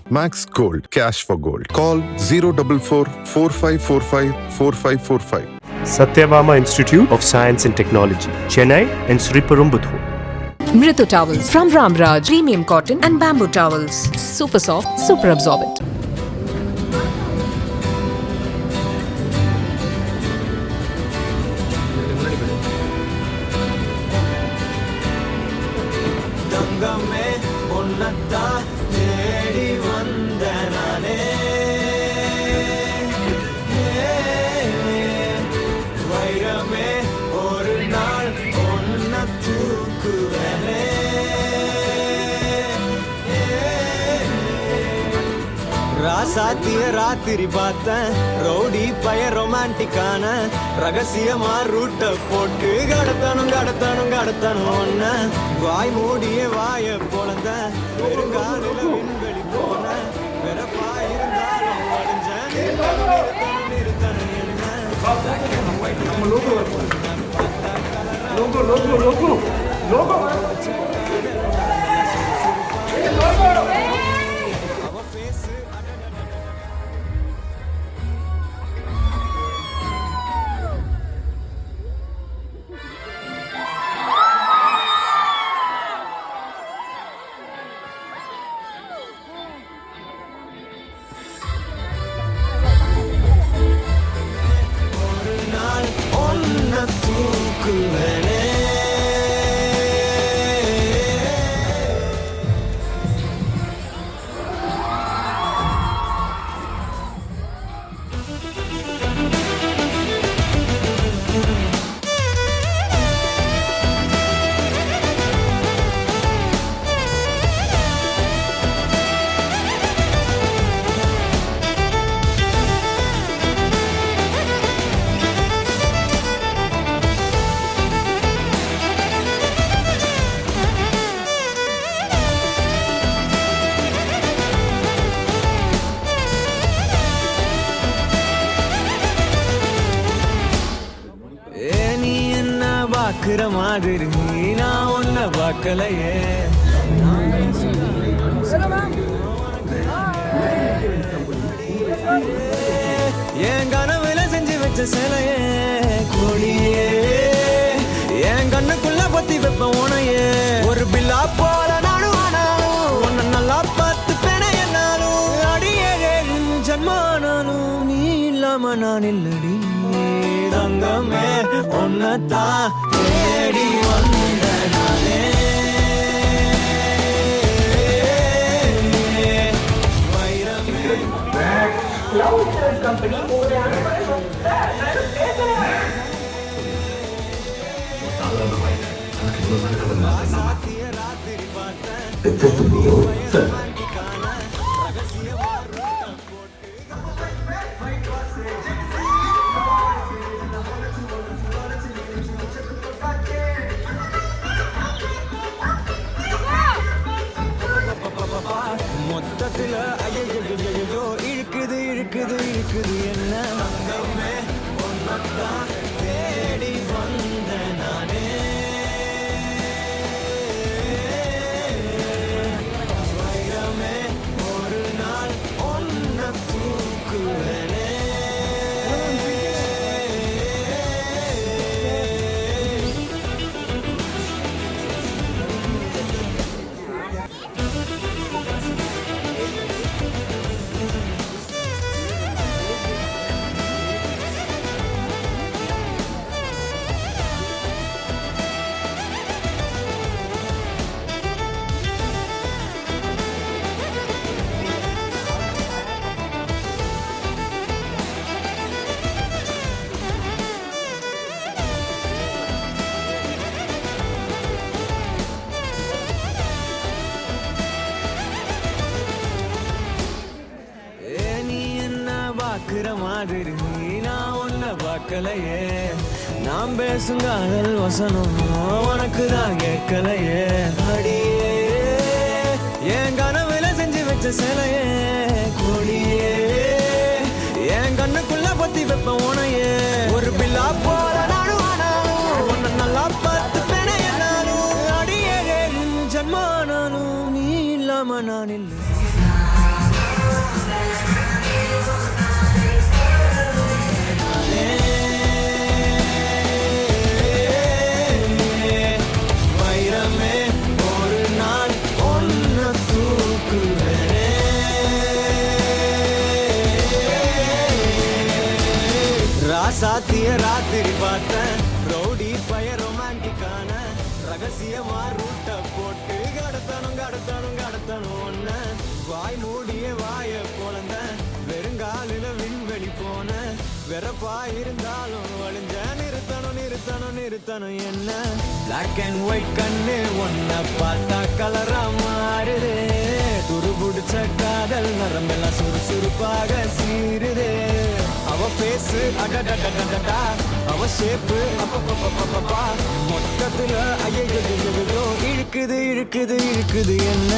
Max Gold, cash for gold. Call 044 4545 4545. Satyabama Institute of Science and Technology, Chennai and Sriperumbudur. Mritu towels from Ramraj, premium cotton and bamboo towels. Super soft, super absorbent. ராசாத்திய ராத்திரி பார்த்தேன் rowdy பய ரொமான்டிக்கான ரகசியமா ரூட்ட போட்டு கடத்தணும் ஒன்ன வாய் மூடிய வாய பொழந்த பெருங்காலில விண்வெளி போன வெறப்பா இருந்தாலும் அடைஞ்சேன் நிறுத்தணும் பாக்குற மாதிரி நான் ஒன்ன பார்க்கலையே என் கனவுல செஞ்சு வச்ச சிலையே கோழியே என் கண்ணுக்குள்ள பத்தி வைப்ப உனையே ஒரு பில்லா போல நானும் ஆனாலும் உன்ன நல்லா பார்த்து பெண என்னாலும் அடியே ஜன்மானாலும் நீ இல்லாம நான் இல்லடி தங்கமே உன்னதான் தேடி வந்த நானே மொத்தத்துல ஐயோ இழுக்குது இழுக்குது இழுக்குது என்ன தங்கமே ஒன்னத்தான் தேடி வந்த நானே வைரமே ஒரு நாள் ஒன்ன தூக்குவேனே பாக்குற மாதிரி நான் உன்னை பார்க்கலையே. நாம் பேசும் காதல் வசனம் உனக்கு தான் கேட்கலையே. அடியே என் கனவுல செஞ்சு வச்ச சிலையே கொடியே, என் கண்ணுக்குள்ள பத்தி வைப்ப உனையே. ஒரு பில்லா போல நானும் ஆனாலும் உன்னை நல்லா பார்த்து பெணையனாலும் அடியே ஜன்மானாலும் நீ இல்லாம நான் இல்லை. வைரமே ஒரு நாள் ஒன்ன தூக்குவேனே. ராசாத்திய ராத்திரி பார்த்தேன் ரவுடி பய ரொமான்டிக்கான ரகசியமா ரூட்ட போட்டு கடத்தணும் ஒன்ன. வாய் மூடிய வாய போலந்த வெறுங்காலில விண்வெளி போன வெறப்பா இருந்தாலும் வழிஞ்ச நிறுத்தணும் என்ன. பிளாக் அண்ட் ஒயிட் கண்ணு ஒன்ன பார்த்தா கலரா மாறுதே. துருபுடிச்ச காதல் நரம்பெல்லாம் சுறுசுறுப்பாக சீருதே. அவ பேசு அடடடடடா, அவ ஷேப்பு அப்பப்பப்பப்பப்பா, மொத்தத்துல ஐயோ இழுக்குது என்ன.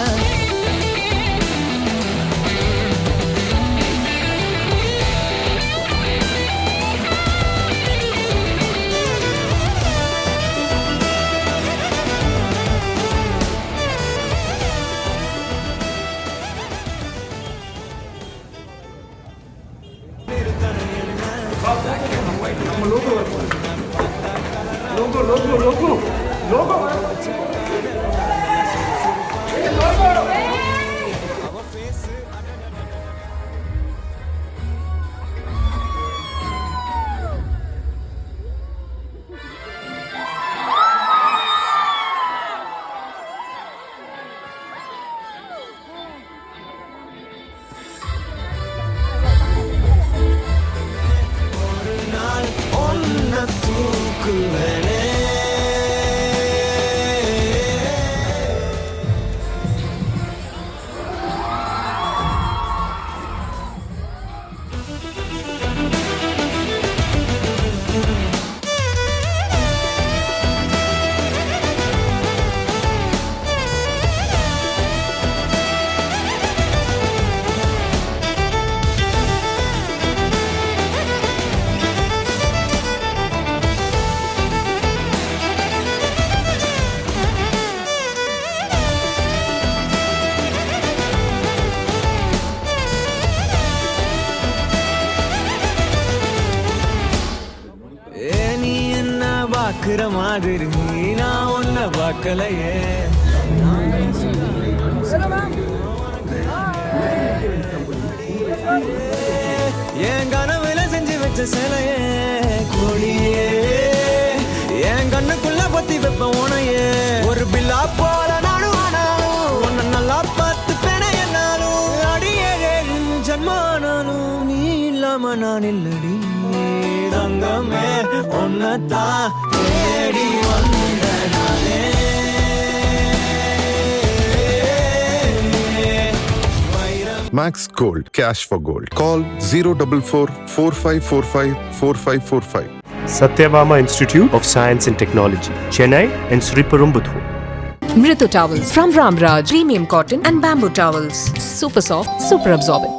பாக்குற மாதிரி நான் உன்னை பார்க்கலையே. என் கனவுல செஞ்சு வச்ச சிலையே கொடியே, என் கண்ணுக்குள்ள பத்தி வைப்ப உனையே. ஒரு பில்லா போல நானும் ஆனாலும் உன்னை நல்லா பார்த்து பெணையனாலும் அடியே ஜன்மானாலும் நீ இல்லாம நான் இல்லடி. தங்கமே உன்னதான் தேடி வந்த நானே. Max Gold, cash for gold. Call 044 4545 4545. Satyabama Institute of Science and Technology, Chennai and Sriperumbudur. Mritu towels from Ramraj, premium cotton and bamboo towels. Super soft, super absorbent.